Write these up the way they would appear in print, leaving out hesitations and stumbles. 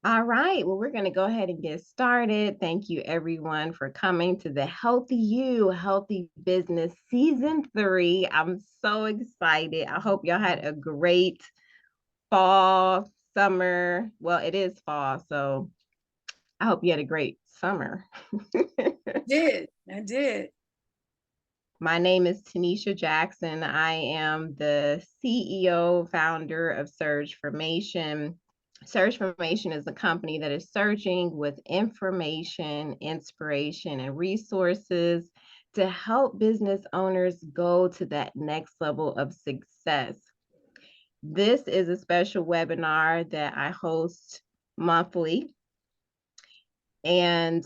All right, well, we're going to go ahead and get started. Thank you, everyone, for coming to the Healthy You, Healthy Business Season 3. I'm so excited. I hope y'all had a great fall, summer. Well, it is fall, so I hope you had a great summer. I did. My name is Tanisha Jackson. I am the CEO, founder of Surge Formation. Surge Formation is a company that is searching with information, inspiration, and resources to help business owners go to that next level of success. This is a special webinar that I host monthly, and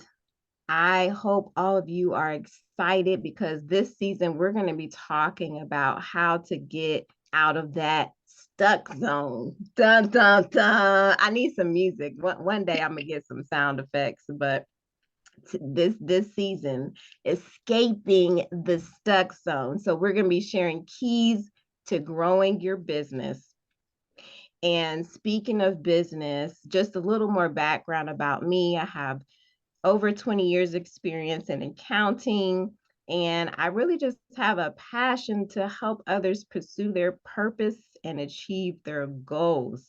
I hope all of you are excited because this season we're going to be talking about how to get out of that stuck zone. Dun, dun, dun. I need some music. One day I'm going to get some sound effects, but this season, escaping the stuck zone. So we're going to be sharing keys to growing your business. And speaking of business, just a little more background about me. I have over 20 years experience in accounting, and I really just have a passion to help others pursue their purpose and achieve their goals.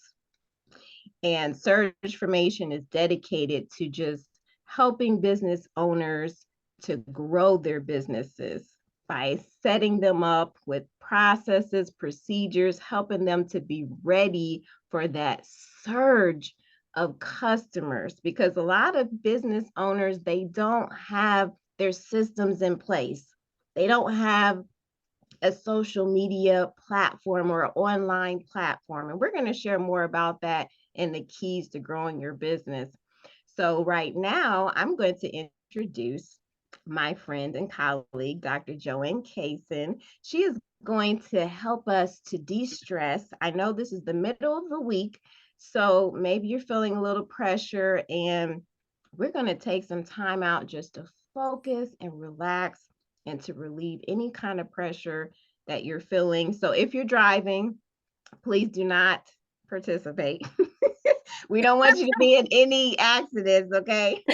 And Surge Formation is dedicated to just helping business owners to grow their businesses by setting them up with processes, procedures, helping them to be ready for that surge of customers, because a lot of business owners, they don't have their systems in place. They don't have a social media platform or an online platform. And we're going to share more about that in the keys to growing your business. So right now, I'm going to introduce my friend and colleague, Dr. Joanne Kaysen. She is going to help us to de-stress. I know this is the middle of the week, so maybe you're feeling a little pressure, and we're going to take some time out just to focus and relax and to relieve any kind of pressure that you're feeling. So if you're driving, please do not participate. We don't want you to be in any accidents, okay?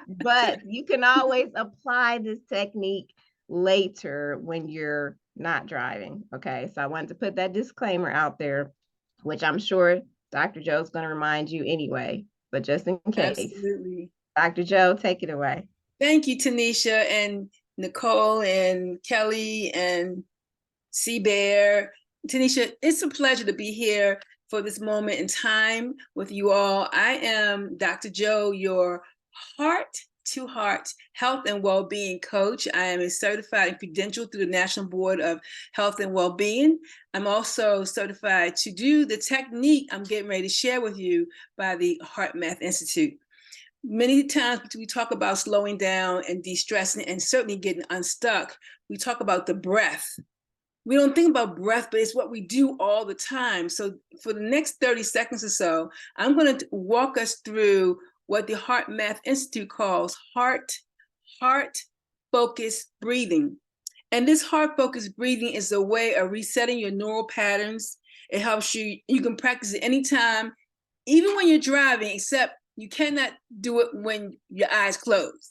But you can always apply this technique later when you're not driving, okay? So I wanted to put that disclaimer out there, which I'm sure Dr. Joe's going to remind you anyway, but just in case. Absolutely. Dr. Joe, take it away. Thank you, Tanisha and Nicole and Kelly and C Bear. Tanisha, it's a pleasure to be here for this moment in time with you all. I am Dr. Joe, your heart to heart health and well-being coach. I am a certified and credentialed through the National Board of Health and Well-being. I'm also certified to do the technique I'm getting ready to share with you by the Heart Math Institute. Many times we talk about slowing down and de-stressing and certainly getting unstuck. We talk about the breath. We don't think about breath, but it's what we do all the time. So for the next 30 seconds or so, I'm going to walk us through what the Heart Math Institute calls heart focused breathing. And this heart focused breathing is a way of resetting your neural patterns. It helps you can practice it anytime, even when you're driving, except you cannot do it when your eyes closed.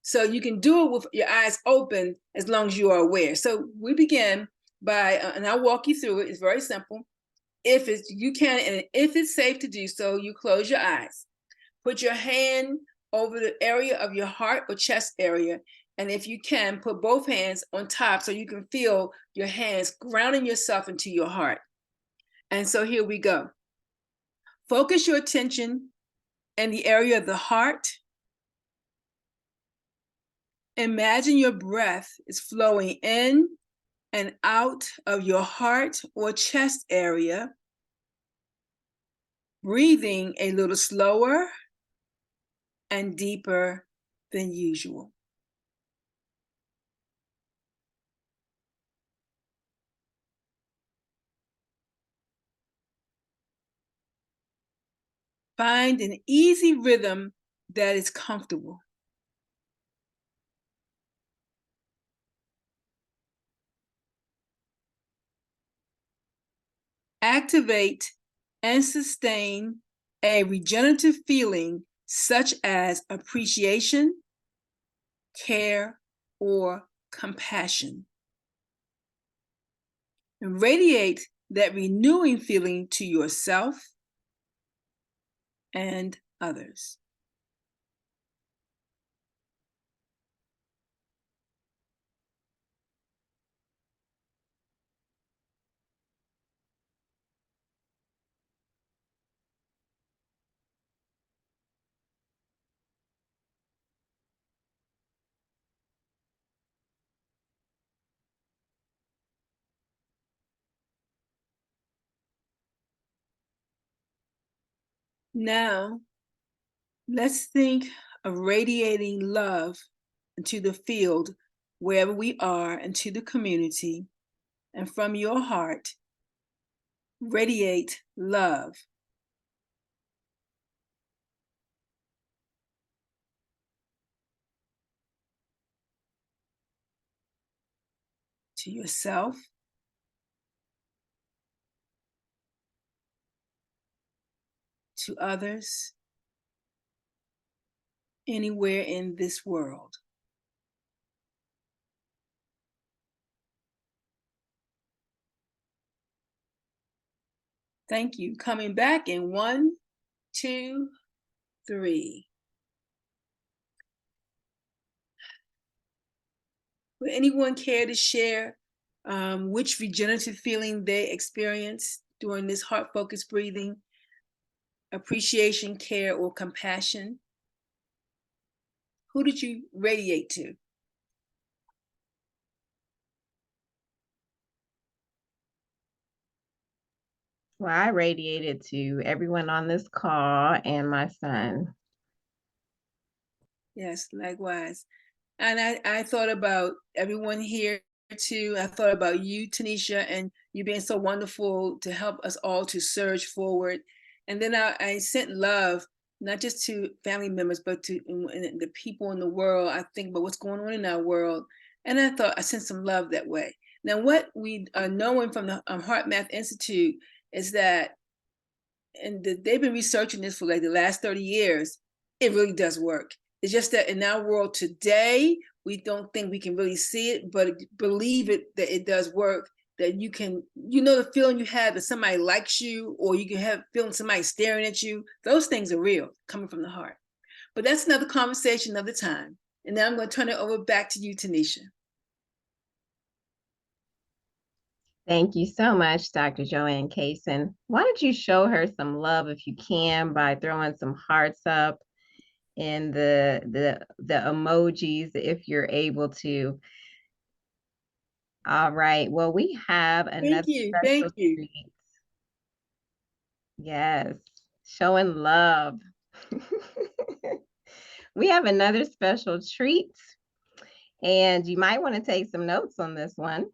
So you can do it with your eyes open as long as you are aware. So we begin by, and I'll walk you through it. It's very simple. If you can, and if it's safe to do so, you close your eyes. Put your hand over the area of your heart or chest area. And if you can, put both hands on top so you can feel your hands grounding yourself into your heart. And so here we go. Focus your attention in the area of the heart. Imagine your breath is flowing in and out of your heart or chest area, breathing a little slower and deeper than usual. Find an easy rhythm that is comfortable. Activate and sustain a regenerative feeling such as appreciation, care, or compassion. And radiate that renewing feeling to yourself and others. Now, let's think of radiating love into the field wherever we are, into the community, and from your heart, radiate love to yourself, to others, anywhere in this world. Thank you. Coming back in 1, 2, 3. Would anyone care to share which regenerative feeling they experienced during this heart-focused breathing? Appreciation, care, or compassion? Who did you radiate to? Well, I radiated to everyone on this call and my son. Yes, likewise. And I thought about everyone here too. I thought about you, Tanisha, and you being so wonderful to help us all to surge forward. And then I sent love, not just to family members, but to the people in the world. I think about what's going on in our world. And I thought I sent some love that way. Now, what we are knowing from the Heart Math Institute is that, and they've been researching this for like the last 30 years, it really does work. It's just that in our world today, we don't think we can really see it, but believe it that it does work. That you can, the feeling you have that somebody likes you, or you can have feeling somebody staring at you. Those things are real, coming from the heart. But that's another conversation, another time. And now I'm going to turn it over back to you, Tanisha. Thank you so much, Dr. Joanne Kaysen. Why don't you show her some love if you can by throwing some hearts up in the emojis if you're able to. All right. Well, we have Thank another you. Thank special you. treat. Yes, showing love. We have another special treat, and you might want to take some notes on this one.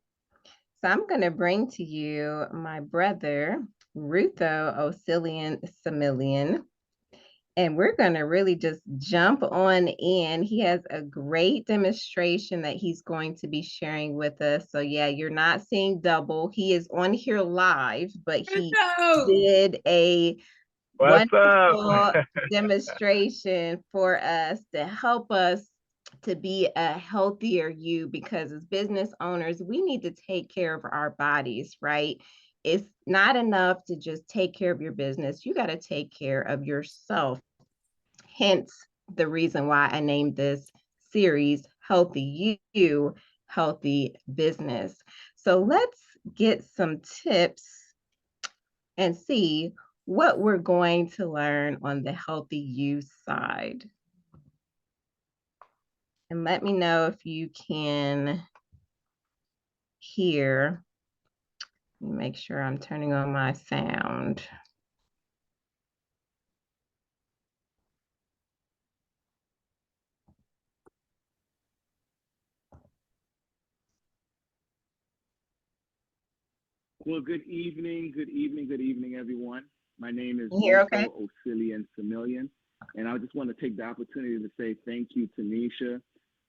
So I'm going to bring to you my brother, Rutho Osilian Samilian. And we're going to really just jump on in. He has a great demonstration that he's going to be sharing with us. So yeah, you're not seeing double. He is on here live, but he did a What's wonderful up? demonstration for us to help us to be a healthier you, because as business owners, we need to take care of our bodies, right? It's not enough to just take care of your business. You got to take care of yourself. Hence the reason why I named this series Healthy You, Healthy Business. So let's get some tips and see what we're going to learn on the healthy you side. And let me know if you can hear. Make sure I'm turning on my sound. Well, good evening, everyone. My name is You hear okay? Rufo Osilian Samilian, and I just want to take the opportunity to say thank you, Tanisha,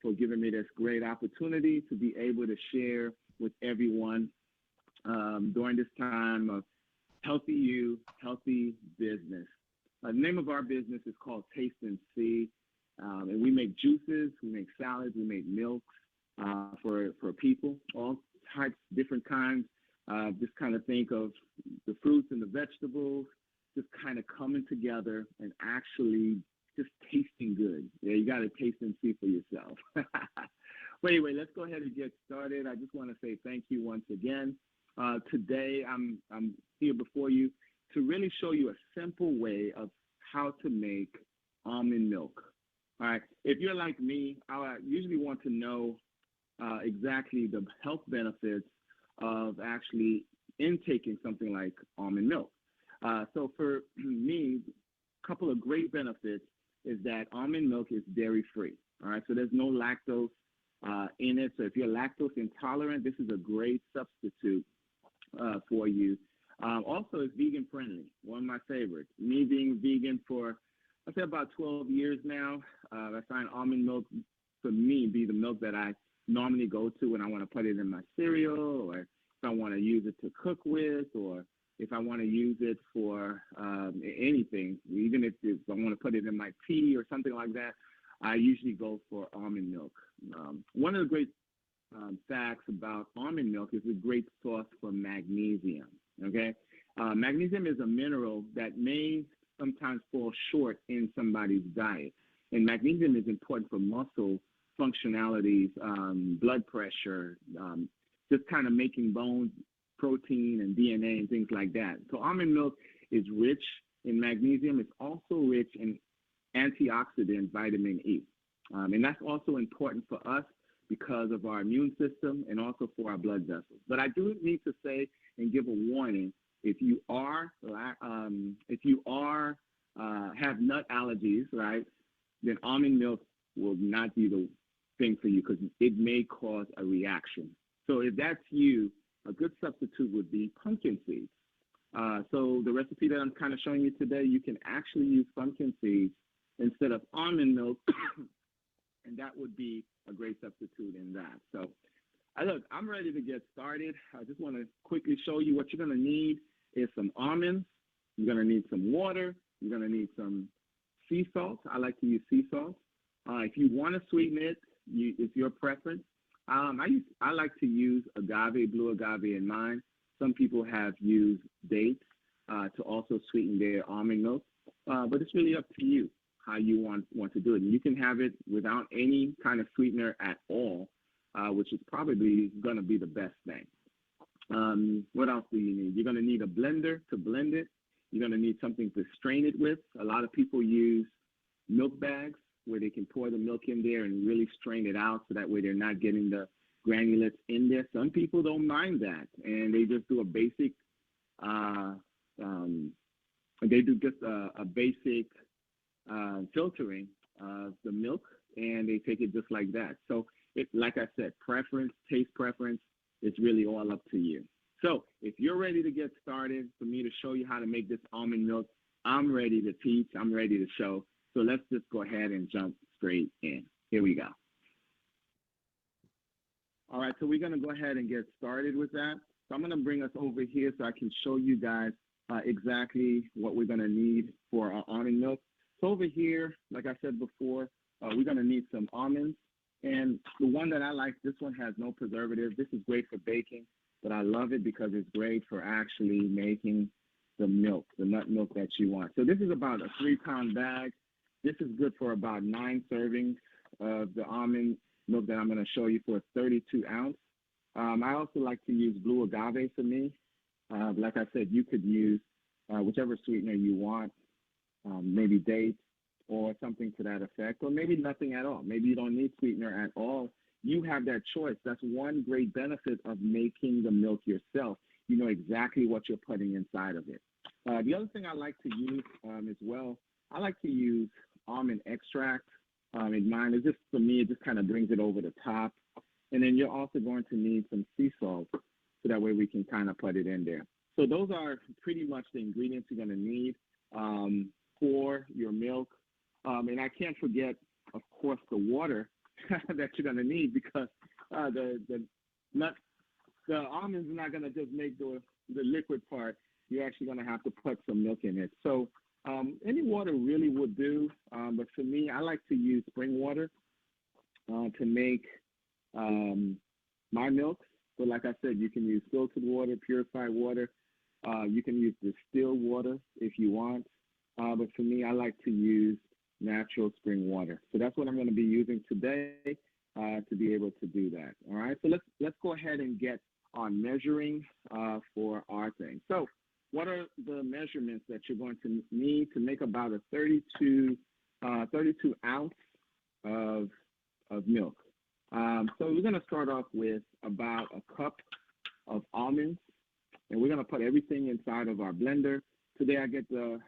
for giving me this great opportunity to be able to share with everyone during this time of healthy you, healthy business. The name of our business is called Taste and See, and we make juices, we make salads, we make milks for people, all types, different kinds. Just kind of think of the fruits and the vegetables just kind of coming together and actually just tasting good. Yeah, you got to taste and see for yourself. But anyway, let's go ahead and get started. I just want to say thank you once again. Today, I'm here before you to really show you a simple way of how to make almond milk. All right. If you're like me, I usually want to know exactly the health benefits of actually intaking something like almond milk. So for me, a couple of great benefits is that almond milk is dairy-free. All right. So there's no lactose in it. So if you're lactose intolerant, this is a great substitute for you. Also, it's vegan friendly, one of my favorites. Me being vegan for, I'd say, about 12 years now, I find almond milk, for me, be the milk that I normally go to when I want to put it in my cereal, or if I want to use it to cook with, or if I want to use it for anything, even if I want to put it in my tea or something like that, I usually go for almond milk. One of the great facts about almond milk is a great source for magnesium. Okay, magnesium is a mineral that may sometimes fall short in somebody's diet, and magnesium is important for muscle functionalities, blood pressure, just kind of making bones, protein and DNA and things like that. So almond milk is rich in magnesium. It's also rich in antioxidant vitamin E, and that's also important for us because of our immune system and also for our blood vessels. But I do need to say and give a warning: if you have nut allergies, right, then almond milk will not be the thing for you because it may cause a reaction. So if that's you, a good substitute would be pumpkin seeds. So the recipe that I'm kind of showing you today, you can actually use pumpkin seeds instead of almond milk, and that would be a great substitute in that. So look, I'm ready to get started. I just want to quickly show you what you're going to need is some almonds. You're going to need some water. You're going to need some sea salt. I like to use sea salt. If you want to sweeten it, it's your preference. I like to use agave, blue agave in mine. Some people have used dates to also sweeten their almond milk, but it's really up to you how you want to do it. And you can have it without any kind of sweetener at all, which is probably going to be the best thing. What else do you need? You're going to need a blender to blend it. You're going to need something to strain it with. A lot of people use milk bags where they can pour the milk in there and really strain it out so that way they're not getting the granulates in there. Some people don't mind that, and they just do a basic, basic filtering of the milk, and they take it just like that. So, like I said, preference, taste preference, it's really all up to you. So if you're ready to get started, for me to show you how to make this almond milk, I'm ready to teach, I'm ready to show. So let's just go ahead and jump straight in. Here we go. All right, so we're going to go ahead and get started with that. So I'm going to bring us over here so I can show you guys exactly what we're going to need for our almond milk. So over here, like I said before, we're going to need some almonds. And the one that I like, this one has no preservatives. This is great for baking, but I love it because it's great for actually making the milk, the nut milk that you want. So this is about a 3-pound bag. This is good for about 9 servings of the almond milk that I'm going to show you for 32 ounce. I also like to use blue agave for me. Like I said, you could use whichever sweetener you want, maybe dates or something to that effect, or maybe nothing at all. Maybe you don't need sweetener at all. You have that choice. That's one great benefit of making the milk yourself. You know exactly what you're putting inside of it. The other thing I like to use as well, I like to use almond extract in mine. It's just, for me, it just kind of brings it over the top. And then you're also going to need some sea salt, so that way we can kind of put it in there. So those are pretty much the ingredients you're going to need for your milk. And I can't forget, of course, the water that you're going to need, because the almonds are not going to just make the liquid part. You're actually going to have to put some milk in it. So Any water really would do, but for me, I like to use spring water to make my milks. So, like I said, you can use filtered water, purified water. You can use distilled water if you want. But for me, I like to use natural spring water. So that's what I'm going to be using today to be able to do that. All right. So let's go ahead and get on measuring for our thing. So what are the measurements that you're going to need to make about a 32 ounce of milk? So we're going to start off with about a cup of almonds, and we're going to put everything inside of our blender. Today I get the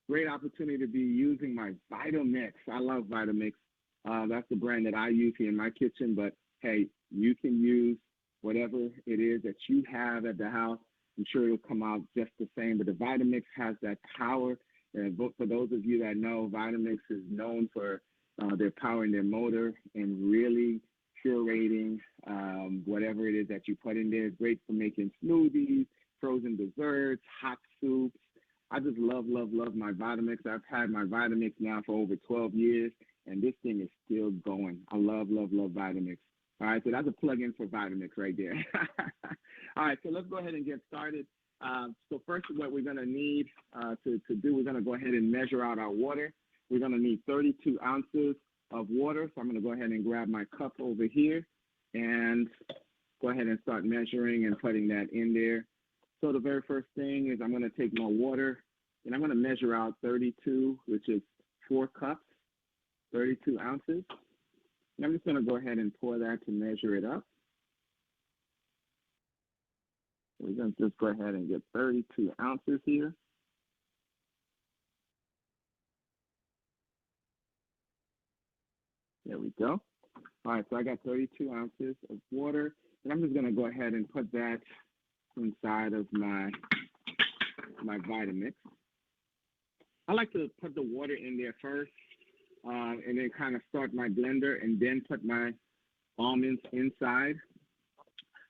great opportunity to be using my Vitamix. I love Vitamix. That's the brand that I use here in my kitchen, but hey, you can use whatever it is that you have at the house. I'm sure it'll come out just the same, but the Vitamix has that power. And for those of you that know, Vitamix is known for their power in their motor and really curating whatever it is that you put in there. It's great for making smoothies, frozen desserts, hot soups. I just love my Vitamix. I've had my Vitamix now for over 12 years, and this thing is still going. I love Vitamix. All right, so that's a plug-in for Vitamix right there. All right, so let's go ahead and get started. So first, what we're going to need to do, we're going to go ahead and measure out our water. We're going to need 32 ounces of water. So I'm going to go ahead and grab my cup over here and go ahead and start measuring and putting that in there. So the very first thing is I'm going to take my water and I'm going to measure out 32, which is 4 cups, 32 ounces. And I'm just going to go ahead and pour that to measure it up. We're going to just go ahead and get 32 ounces here. There we go. All right, so I got 32 ounces of water, and I'm just going to go ahead and put that inside of my Vitamix. I like to put the water in there first, and then kind of start my blender, and then put my almonds inside.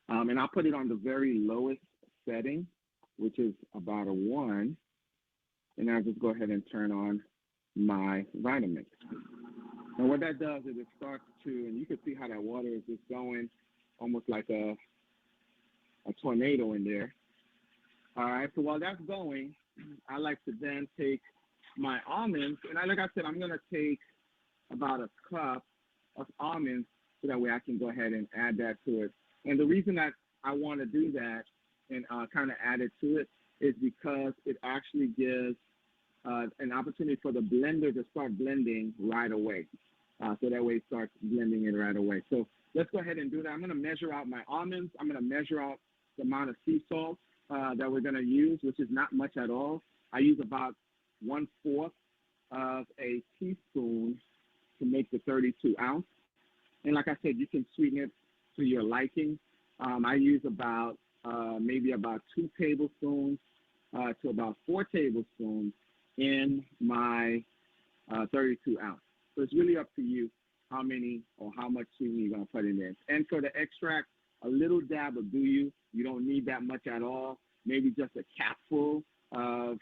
And I'll put it on the very lowest setting, which is about a 1. And I'll just go ahead and turn on my Vitamix. And what that does is it starts to, and you can see how that water is just going almost like a tornado in there. All right, so while that's going, I like to then take my almonds, and like I said, I'm going to take about a cup of almonds so that way I can go ahead and add that to it. And the reason that I want to do that and kind of add it to it is because it actually gives an opportunity for the blender to start blending right away. So that way it starts blending it right away. So let's go ahead and do that. I'm going to measure out my almonds. I'm going to measure out the amount of sea salt that we're going to use, which is not much at all. I use about 1/4 of a teaspoon to make the 32 ounce. And like I said, you can sweeten it to your liking. I use about maybe about 2 tablespoons to about 4 tablespoons in my 32 ounce. So it's really up to you how many or how much sweetening you're going to put in there. And for the extract, a little dab will do you. You don't need that much at all. Maybe just a capful of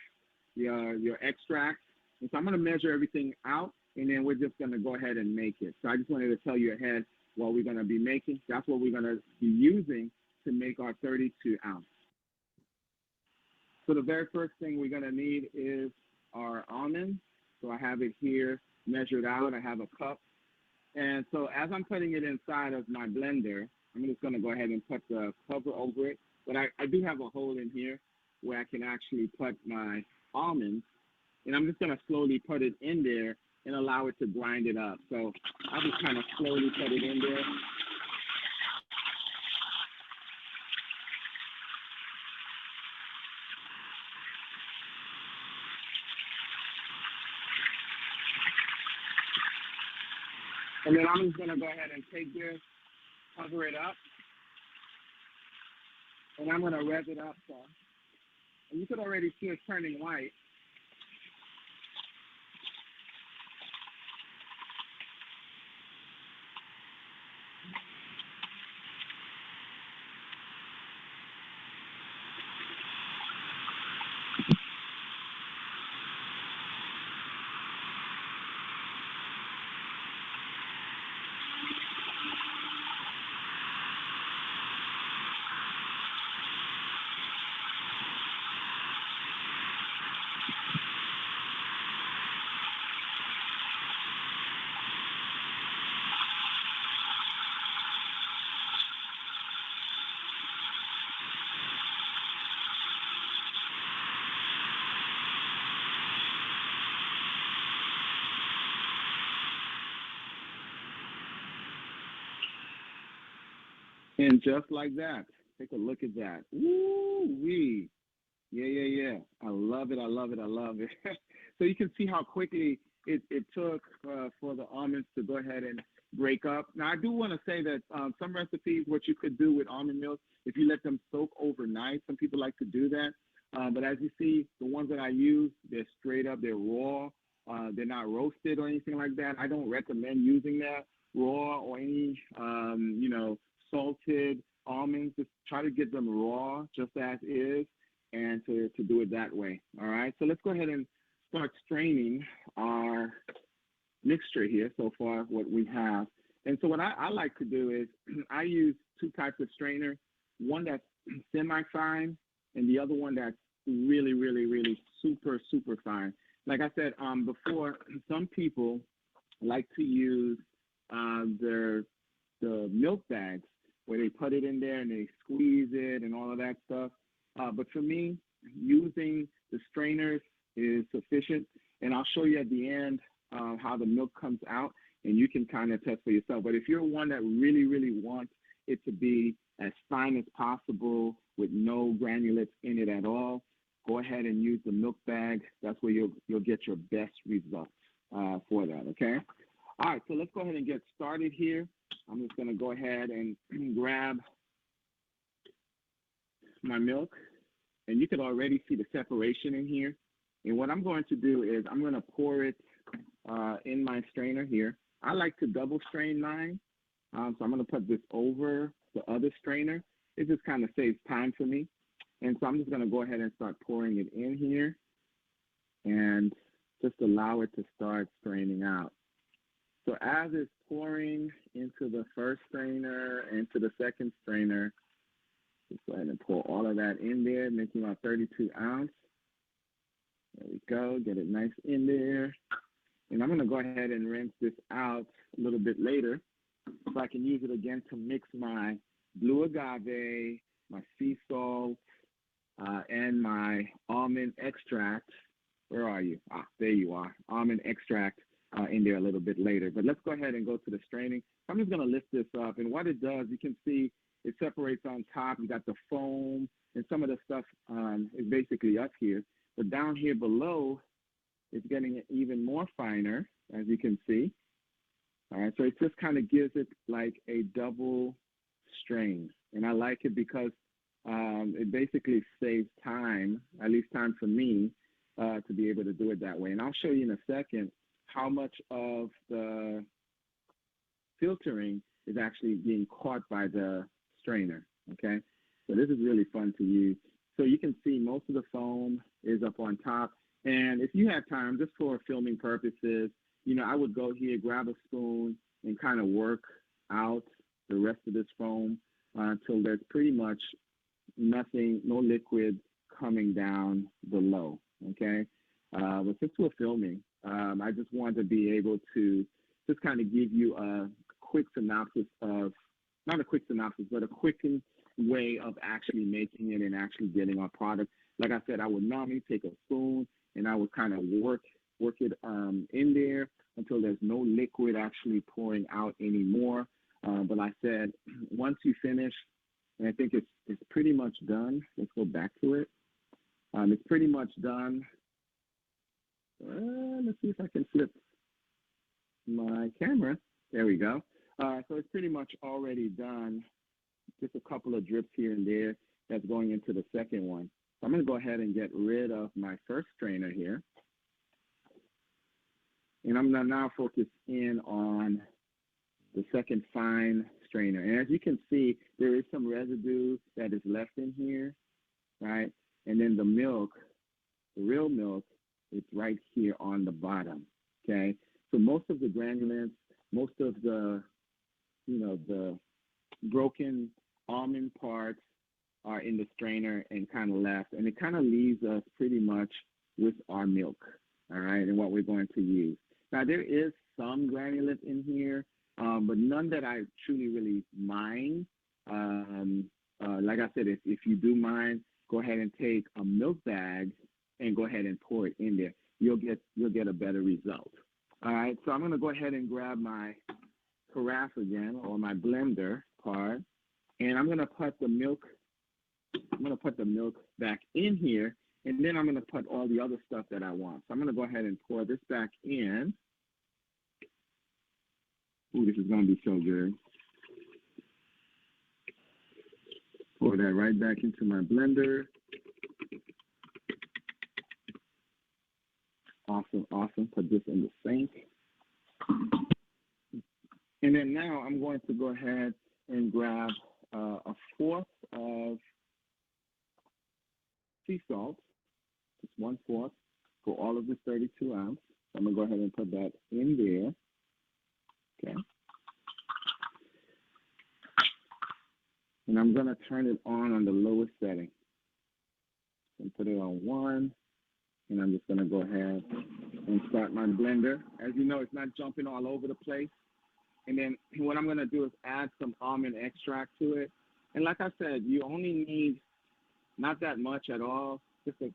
your extract. And so I'm going to measure everything out, and then we're just going to go ahead and make it. So I just wanted to tell you ahead what we're going to be making. That's what we're going to be using to make our 32 ounce. So the very first thing we're going to need is our almonds. So I have it here measured out. I have a cup. And so as I'm putting it inside of my blender, I'm just going to go ahead and put the cover over it. But I do have a hole in here where I can actually put my almonds. And I'm just going to slowly put it in there and allow it to grind it up. So I'll just kind of slowly put it in there. And then I'm just going to go ahead and take this, cover it up, and I'm going to rev it up. So, and you could already see it turning white. And just like that, take a look at that. Woo wee. Yeah, yeah, yeah. I love it. I love it. I love it. So you can see how quickly it took for the almonds to go ahead and break up. Now, I do want to say that some recipes, what you could do with almond milk, if you let them soak overnight, some people like to do that. But as you see, the ones that I use, they're straight up, they're raw. They're not roasted or anything like that. I don't recommend using that raw or any, salted almonds. Just try to get them raw, just as is, and to do it that way. All right. So let's go ahead and start straining our mixture here so far, what we have. And so what I like to do is I use two types of strainer, one that's semi-fine and the other one that's really, really, really super, super fine. Like I said before, some people like to use the milk bags where they put it in there and they squeeze it and all of that stuff. But for me, using the strainers is sufficient. And I'll show you at the end how the milk comes out, and you can kind of test for yourself. But if you're one that really, really wants it to be as fine as possible with no granulates in it at all, go ahead and use the milk bag. That's where you'll get your best results for that, okay? All right, so let's go ahead and get started here. I'm just going to go ahead and grab my milk, and you can already see the separation in here. And what I'm going to do is I'm going to pour it in my strainer here. I like to double strain mine, so I'm going to put this over the other strainer. It just kind of saves time for me. And so I'm just going to go ahead and start pouring it in here and just allow it to start straining out. So as it's pouring into the first strainer, into the second strainer, just go ahead and pour all of that in there, making about 32 ounce. There we go, get it nice in there. And I'm gonna go ahead and rinse this out a little bit later so I can use it again to mix my blue agave, my sea salt, and my almond extract. Where are you? There you are, almond extract in there a little bit later. But let's go ahead and go to the straining. I'm just gonna lift this up, and what it does, you can see it separates on top. You got the foam, and some of the stuff is basically up here. But down here below, it's getting even more finer, as you can see. All right, so it just kind of gives it like a double strain. And I like it because it basically saves time, at least time for me, to be able to do it that way. And I'll show you in a second how much of the filtering is actually being caught by the strainer, okay? So this is really fun to use. So you can see most of the foam is up on top. And if you have time, just for filming purposes, I would go here, grab a spoon, and kind of work out the rest of this foam until there's pretty much nothing, no liquid coming down below, okay? But since we're filming, I just wanted to be able to just kind of give you a quick synopsis of, not a quick synopsis, but a quickened way of actually making it and actually getting our product. Like I said, I would normally take a spoon and I would kind of work it in there until there's no liquid actually pouring out anymore. But like I said, once you finish, and I think it's pretty much done. Let's go back to it. It's pretty much done. Let's see if I can flip my camera. There we go. So it's pretty much already done. Just a couple of drips here and there that's going into the second one. So I'm going to go ahead and get rid of my first strainer here. And I'm going to now focus in on the second fine strainer. And as you can see, there is some residue that is left in here, right? And then the milk, the real milk, it's right here on the bottom, okay? So most of the granulates, most of the, the broken almond parts are in the strainer and kind of left. And it kind of leaves us pretty much with our milk, all right, and what we're going to use. Now, there is some granulate in here, but none that I truly really mind. Like I said, if you do mind, go ahead and take a milk bag and go ahead and pour it in there. You'll get a better result. All right, so I'm going to go ahead and grab my carafe again, or my blender part, And I'm gonna put the milk. I'm gonna put the milk back in here, and then I'm gonna put all the other stuff that I want. So I'm gonna go ahead and pour this back in. Ooh, this is gonna be so good. Pour that right back into my blender. Awesome, awesome. Put this in the sink. And then now I'm going to go ahead and grab a fourth of sea salt, just 1/4 for all of this 32 ounce. So I'm gonna go ahead and put that in there. Okay. And I'm gonna turn it on the lowest setting. And put it on 1. And I'm just gonna go ahead and start my blender. As you know, it's not jumping all over the place. And then what I'm gonna do is add some almond extract to it. And like I said, you only need not that much at all, just a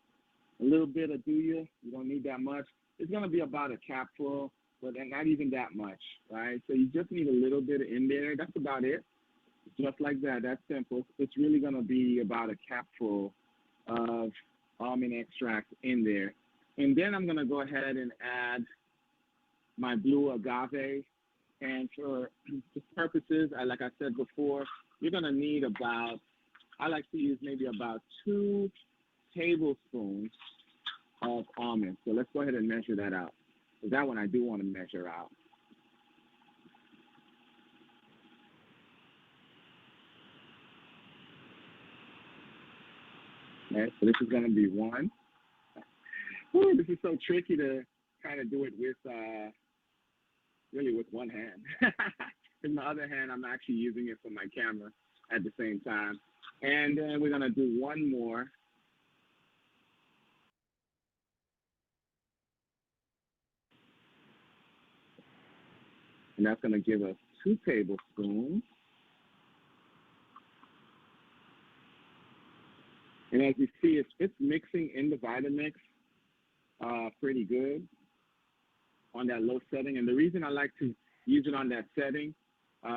little bit of you. You don't need that much. It's gonna be about a capful, but not even that much, right? So you just need a little bit in there. That's about it. Just like that. That's simple. It's really gonna be about a capful of almond extract in there. And then I'm gonna go ahead and add my blue agave. And for just purposes, like I said before, you're gonna need about, I like to use maybe about 2 tablespoons of almonds. So let's go ahead and measure that out. So that one I do want to measure out. Okay, so this is going to be 1. Ooh, this is so tricky to kind of do it with, really with one hand. In my other hand, I'm actually using it for my camera at the same time. And then we're going to do 1 more. And that's going to give us 2 tablespoons. And as you see, it's mixing in the Vitamix pretty good on that low setting. And the reason I like to use it on that setting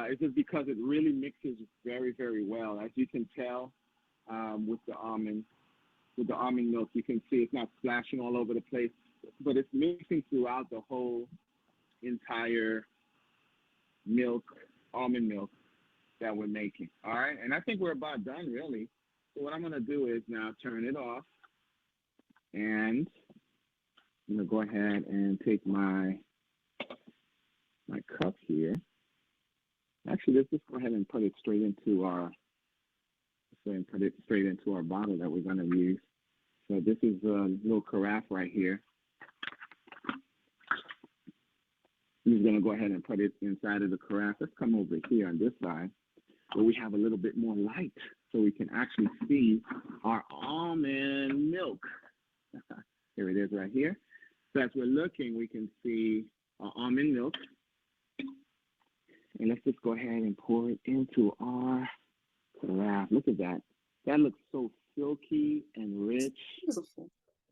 is just because it really mixes very, very well. As you can tell with the almond milk, you can see it's not splashing all over the place, but it's mixing throughout the whole entire almond milk that we're making. All right, and I think we're about done, really. So what I'm going to do is now turn it off, and I'm going to go ahead and take my cup here. Actually, let's just go ahead and put it straight into our bottle that we're going to use. So this is a little carafe right here. I'm just going to go ahead and put it inside of the carafe. Let's come over here on this side where we have a little bit more light so we can actually see our almond milk. Here it is right here. So as we're looking, we can see our almond milk. And let's just go ahead and pour it into our carafe. Look at that. That looks so silky and rich. Beautiful.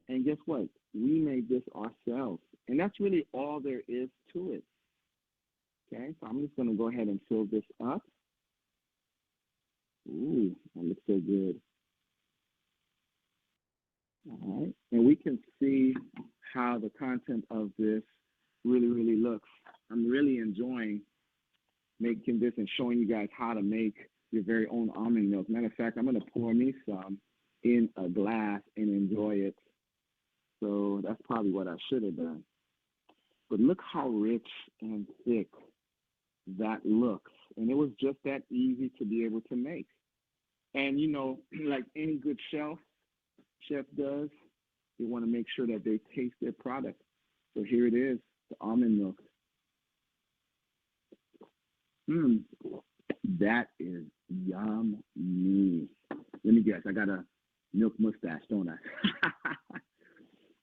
And guess what? We made this ourselves. And that's really all there is to it. Okay, so I'm just going to go ahead and fill this up. Ooh, that looks so good. All right, and we can see how the content of this really, really looks. I'm really enjoying making this and showing you guys how to make your very own almond milk. Matter of fact, I'm going to pour me some in a glass and enjoy it. So that's probably what I should have done. But look how rich and thick that looks. And it was just that easy to be able to make. And, you know, like any good chef does, they want to make sure that they taste their product. So here it is, the almond milk. That is yummy. Let me guess, I got a milk mustache, don't I?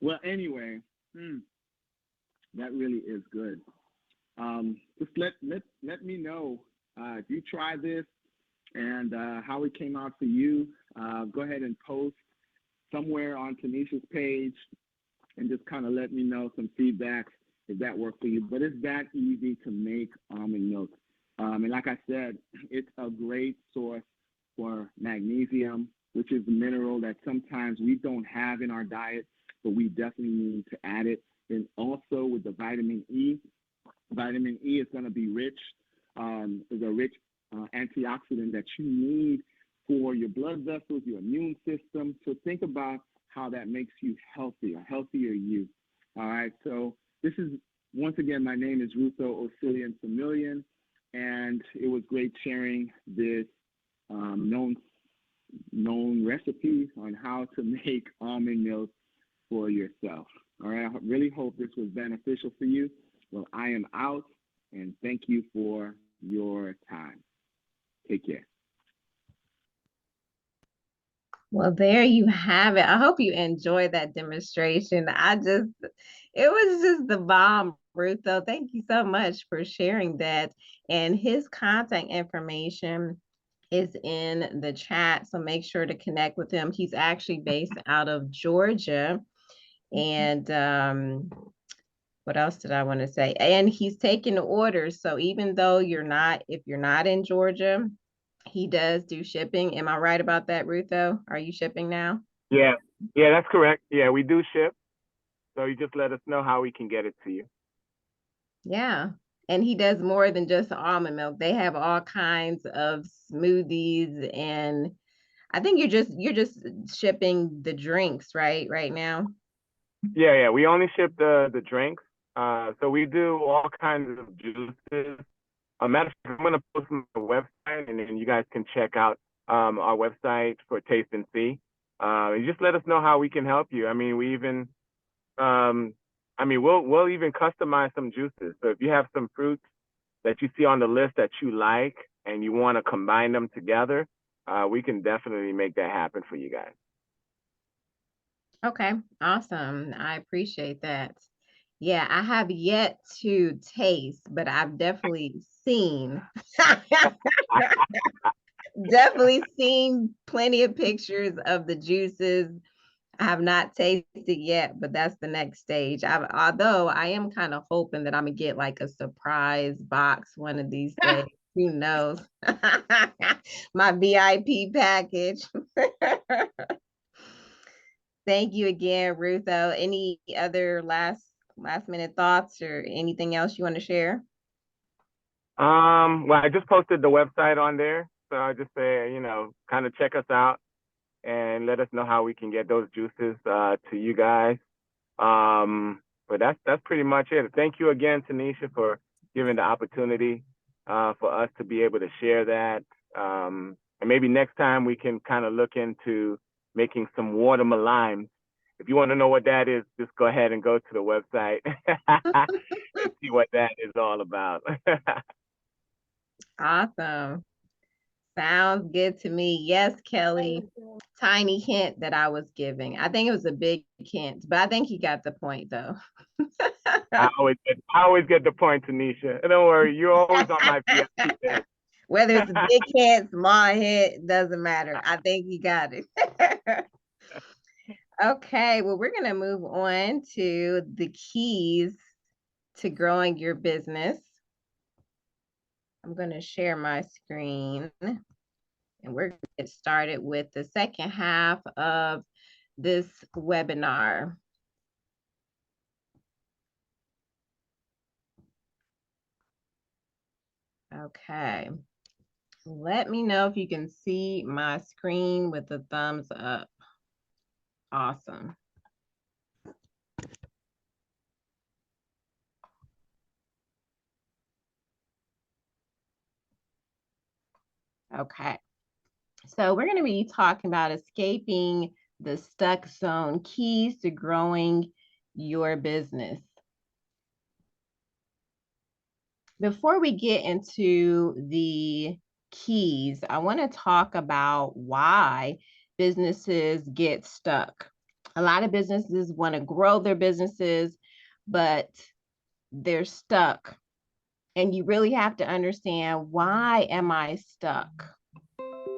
Well, anyway, that really is good. Just let me know if you try this and how it came out for you. Go ahead and post somewhere on Tanisha's page and just kind of let me know some feedback if that worked for you. But it's that easy to make almond milk. And like I said, it's a great source for magnesium, which is a mineral that sometimes we don't have in our diet, but we definitely need to add it. And also with the vitamin E, vitamin E is going to be rich, is a rich antioxidant that you need for your blood vessels, your immune system. So think about how that makes you healthy, a healthier you. All right. So this is, once again, my name is Rutho Osilian Samilian, and it was great sharing this known recipe on how to make almond milk for yourself. All right. I really hope this was beneficial for you. Well, I am out, and thank you for your time. Take care. Well, there you have it. I hope you enjoyed that demonstration. It was just the bomb, Rutho. Thank you so much for sharing that. And his contact information is in the chat, so make sure to connect with him. He's actually based out of Georgia. And what else did I want to say? And he's taking orders. So even though if you're not in Georgia, he does do shipping. Am I right about that, Rutho? Are you shipping now? Yeah, yeah, that's correct. Yeah, we do ship. So you just let us know how we can get it to you. Yeah. And he does more than just almond milk. They have all kinds of smoothies, and I think you're just shipping the drinks, right now. Yeah. We only ship the drinks. So we do all kinds of juices. A matter of fact, I'm gonna post my website, and then you guys can check out our website for Taste and See. And just let us know how we can help you. I mean, we'll even customize some juices. So if you have some fruits that you see on the list that you like and you want to combine them together, we can definitely make that happen for you guys. Okay, awesome. I appreciate that. Yeah, I have yet to taste, but I've definitely seen definitely seen plenty of pictures of the juices. I have not tasted yet, but that's the next stage. Although I am kind of hoping that I'm gonna get like a surprise box one of these days. Who knows? My VIP package. Thank you again, Rutho. Any other last minute thoughts or anything else you want to share? Well, I just posted the website on there. So I just say, kind of check us out and let us know how we can get those juices to you guys. But that's pretty much it. Thank you again, Tanisha, for giving the opportunity for us to be able to share that. And maybe next time we can kind of look into making some watermelon limes. If you want to know what that is, just go ahead and go to the website and see what that is all about. Awesome. Sounds good to me. Yes, Kelly. Tiny hint that I was giving. I think it was a big hint, but I think you got the point though. I always get the point, Tanisha. Don't worry, you're always on my VIP list. Whether it's a big hint, small hint, doesn't matter. I think you got it. Okay, well, we're going to move on to the keys to growing your business. I'm going to share my screen, and we're going to get started with the second half of this webinar. Okay. Let me know if you can see my screen with the thumbs up. Awesome. Okay. So we're going to be talking about escaping the stuck zone, keys to growing your business. Before we get into the keys, I want to talk about why businesses get stuck. A lot of businesses want to grow their businesses, but they're stuck. And you really have to understand, why am I stuck?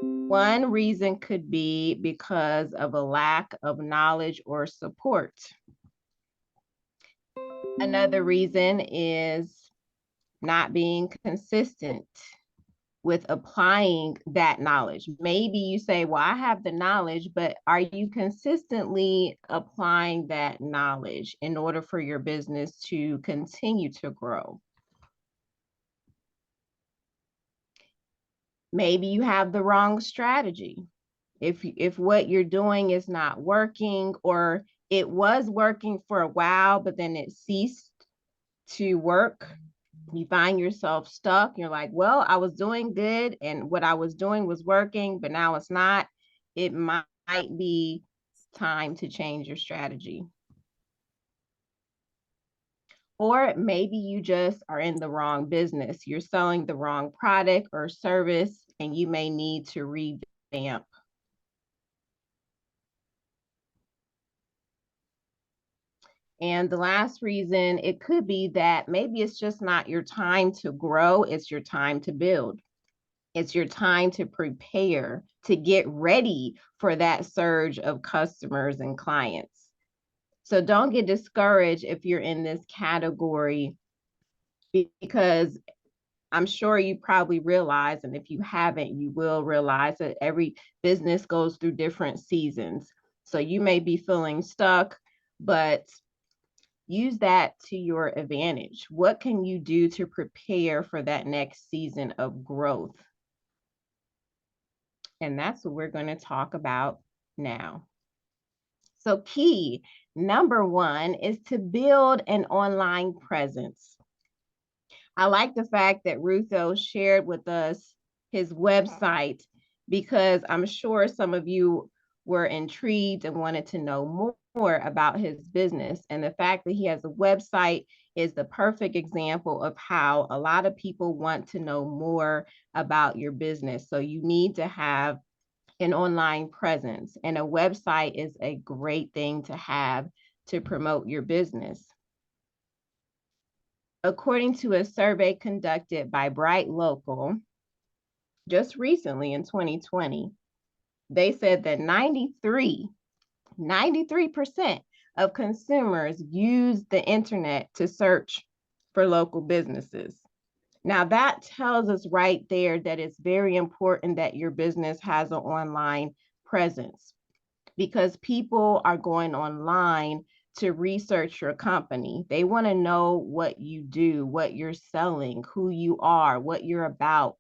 One reason could be because of a lack of knowledge or support. Another reason is not being consistent. with applying that knowledge. Maybe you say, well, I have the knowledge, but are you consistently applying that knowledge in order for your business to continue to grow? Maybe you have the wrong strategy. If what you're doing is not working, or it was working for a while, but then it ceased to work, you find yourself stuck. You're like, well, I was doing good and what I was doing was working, but now it's not. It might be time to change your strategy. Or maybe you just are in the wrong business. You're selling the wrong product or service, and you may need to revamp. And the last reason, it could be that maybe it's just not your time to grow, it's your time to build. It's your time to prepare, to get ready for that surge of customers and clients. So don't get discouraged if you're in this category, because I'm sure you probably realize, and if you haven't, you will realize that every business goes through different seasons. So you may be feeling stuck, but use that to your advantage. What can you do to prepare for that next season of growth? And that's what we're going to talk about now. So key number one is to build an online presence. I like the fact that Rutho shared with us his website, because I'm sure some of you were intrigued and wanted to know more about his business. And the fact that he has a website is the perfect example of how a lot of people want to know more about your business. So you need to have an online presence, and a website is a great thing to have to promote your business. According to a survey conducted by Bright Local just recently in 2020, they said that 93% of consumers use the internet to search for local businesses. Now that tells us right there that it's very important that your business has an online presence, because people are going online to research your company. They want to know what you do, what you're selling, who you are, what you're about.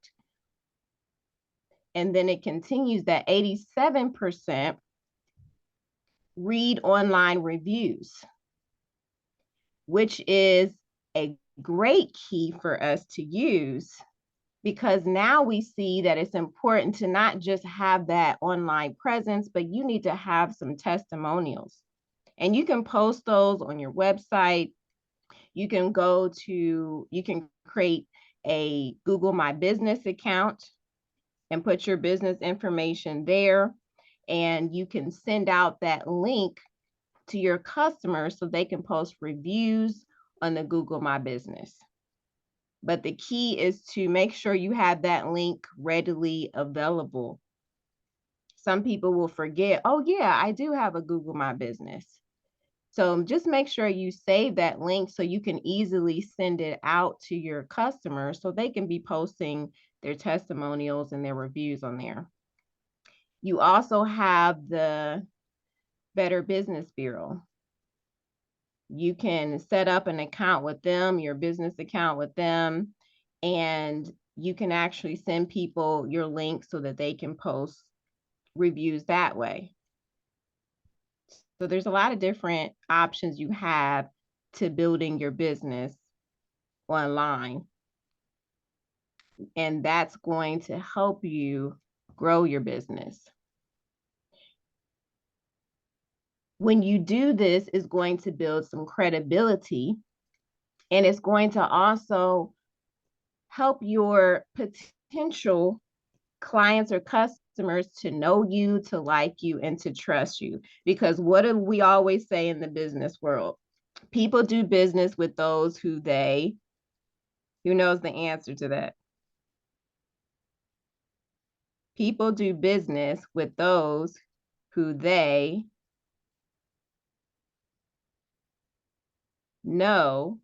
And then it continues that 87% read online reviews, which is a great key for us to use, because now we see that it's important to not just have that online presence, but you need to have some testimonials. And you can post those on your website. You can create a Google My Business account and put your business information there. And you can send out that link to your customers so they can post reviews on the Google My Business. But the key is to make sure you have that link readily available. Some people will forget, oh yeah, I do have a Google My Business. So just make sure you save that link so you can easily send it out to your customers so they can be posting their testimonials and their reviews on there. You also have the Better Business Bureau. You can set up an account with them, your business account with them, and you can actually send people your link so that they can post reviews that way. So there's a lot of different options you have to building your business online. And that's going to help you grow your business. When you do this, it's going to build some credibility, and it's going to also help your potential clients or customers to know you, to like you, and to trust you. Because what do we always say in the business world? People do business with those who knows the answer to that? People do business with those who they know,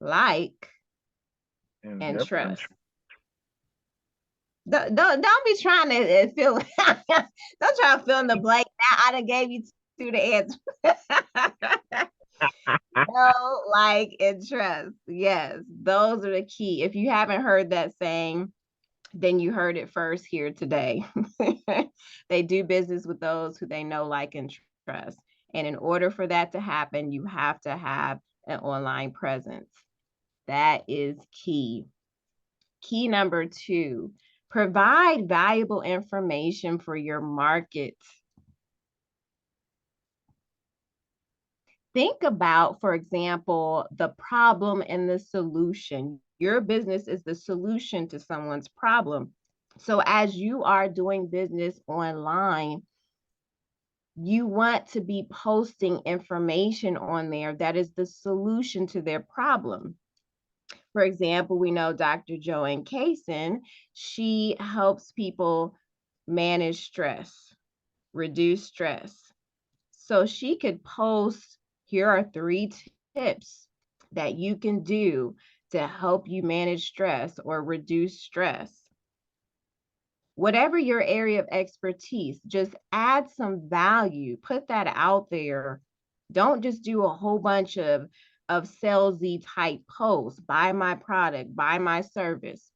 like, and trust. Don't be trying to feel. Don't try to fill in the blank. Now I done gave you to the answer. No, like, and trust. Yes, those are the key. If you haven't heard that saying, then you heard it first here today. They do business with those who they know, like, and trust. And in order for that to happen, you have to have an online presence. That is key. Key number 2, provide valuable information for your market. Think about, for example, the problem and the solution. Your business is the solution to someone's problem. So as you are doing business online, you want to be posting information on there that is the solution to their problem. For example, we know Dr. Joanne Kaysen, she helps people manage stress, reduce stress. So she could post, here are 3 tips that you can do to help you manage stress or reduce stress. Whatever your area of expertise, just add some value, put that out there. Don't just do a whole bunch of salesy type posts, buy my product, buy my service.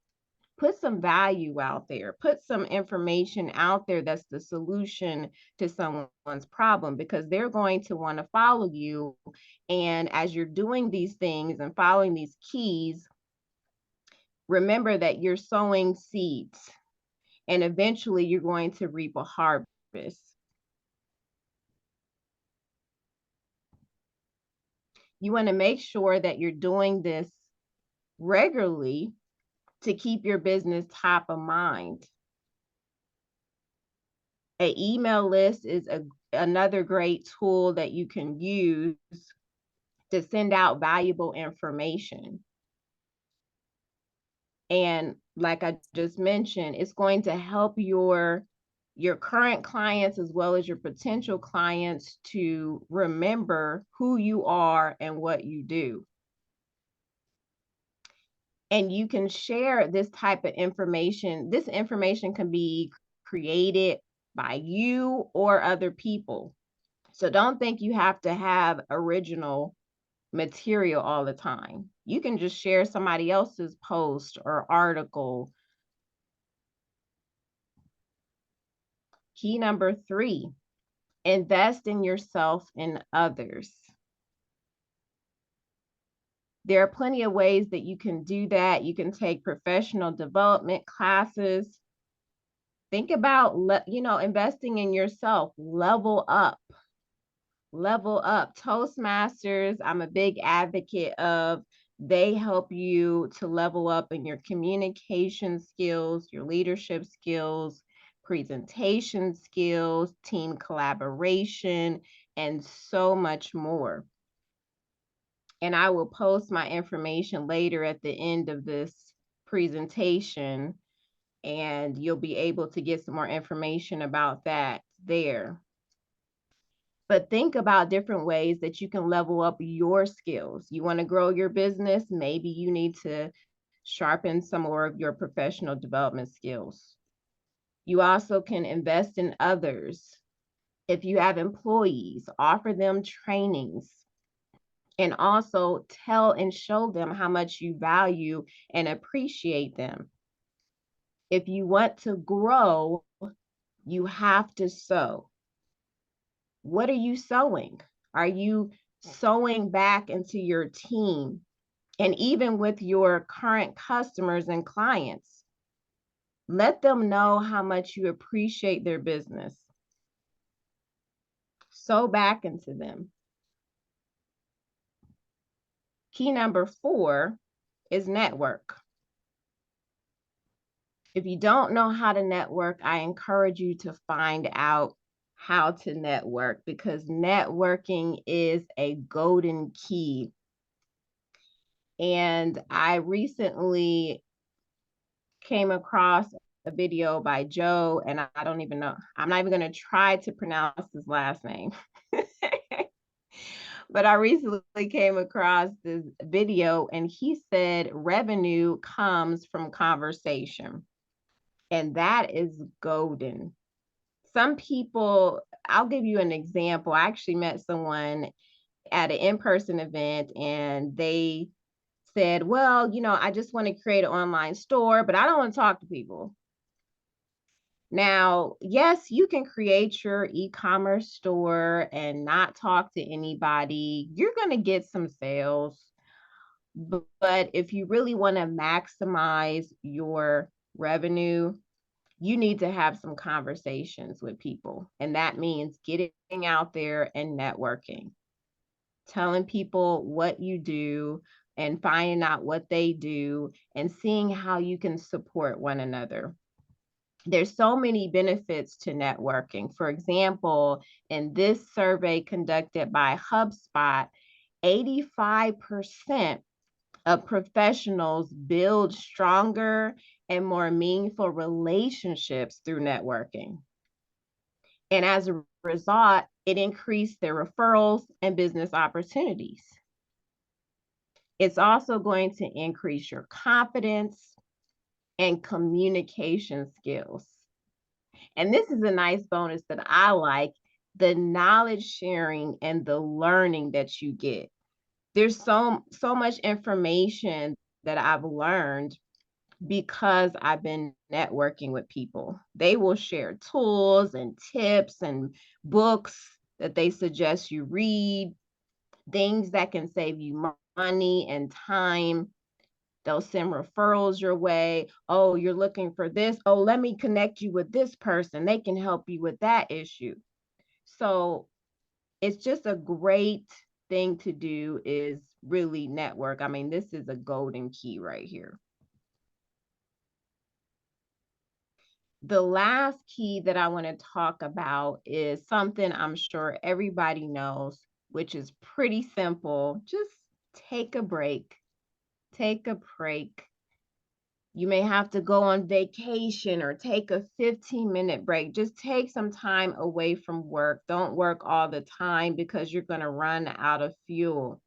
Put some value out there, put some information out there that's the solution to someone's problem, because they're going to want to follow you. And as you're doing these things and following these keys, remember that you're sowing seeds and eventually you're going to reap a harvest. You want to make sure that you're doing this regularly to keep your business top of mind. An email list is another great tool that you can use to send out valuable information. And like I just mentioned, it's going to help your current clients as well as your potential clients to remember who you are and what you do. And you can share this type of information. This information can be created by you or other people. So don't think you have to have original material all the time. You can just share somebody else's post or article. Key number 3, invest in yourself and others. There are plenty of ways that you can do that. You can take professional development classes. Think about, investing in yourself. Level up. Level up. Toastmasters, I'm a big advocate of. They help you to level up in your communication skills, your leadership skills, presentation skills, team collaboration, and so much more. And I will post my information later at the end of this presentation, and you'll be able to get some more information about that there. But think about different ways that you can level up your skills. You want to grow your business, maybe you need to sharpen some more of your professional development skills. You also can invest in others. If you have employees, offer them trainings. And also tell and show them how much you value and appreciate them. If you want to grow, you have to sow. What are you sowing? Are you sowing back into your team? And even with your current customers and clients, let them know how much you appreciate their business. Sow back into them. Key number 4 is network. If you don't know how to network, I encourage you to find out how to network, because networking is a golden key. And I recently came across a video by Joe, and I don't even know, I'm not even going to try to pronounce his last name. But I recently came across this video, and he said revenue comes from conversation. And that is golden. Some people, I'll give you an example. I actually met someone at an in-person event, and they said, well, I just want to create an online store, but I don't want to talk to people. Now, yes, you can create your e-commerce store and not talk to anybody. You're going to get some sales. But if you really want to maximize your revenue, you need to have some conversations with people. And that means getting out there and networking, telling people what you do and finding out what they do and seeing how you can support one another. There's so many benefits to networking. For example, in this survey conducted by HubSpot, 85% of professionals build stronger and more meaningful relationships through networking. And as a result, it increased their referrals and business opportunities. It's also going to increase your confidence and communication skills. And this is a nice bonus that I like, the knowledge sharing and the learning that you get. There's so much information that I've learned because I've been networking with people. They will share tools and tips and books that they suggest you read, things that can save you money and time. They'll send referrals your way. Oh, you're looking for this. Oh, let me connect you with this person. They can help you with that issue. So it's just a great thing to do, is really network. I mean, this is a golden key right here. The last key that I want to talk about is something I'm sure everybody knows, which is pretty simple. Just take a break. Take a break. You may have to go on vacation or take a 15-minute break. Just take some time away from work. Don't work all the time because you're going to run out of fuel.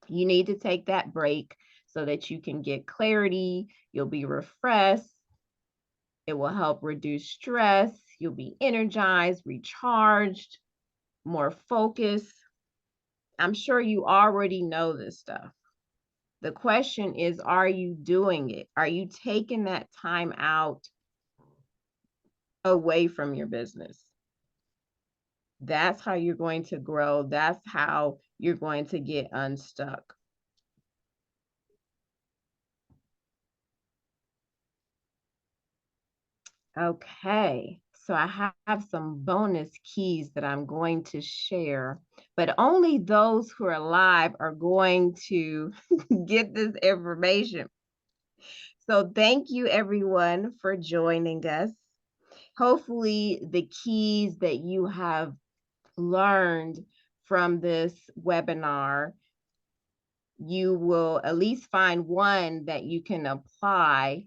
You need to take that break so that you can get clarity. You'll be refreshed. It will help reduce stress. You'll be energized, recharged, more focused. I'm sure you already know this stuff. The question is, are you doing it? Are you taking that time out away from your business? That's how you're going to grow. That's how you're going to get unstuck. Okay, so I have some bonus keys that I'm going to share, but only those who are live are going to get this information. So thank you everyone for joining us. Hopefully the keys that you have learned from this webinar, you will at least find one that you can apply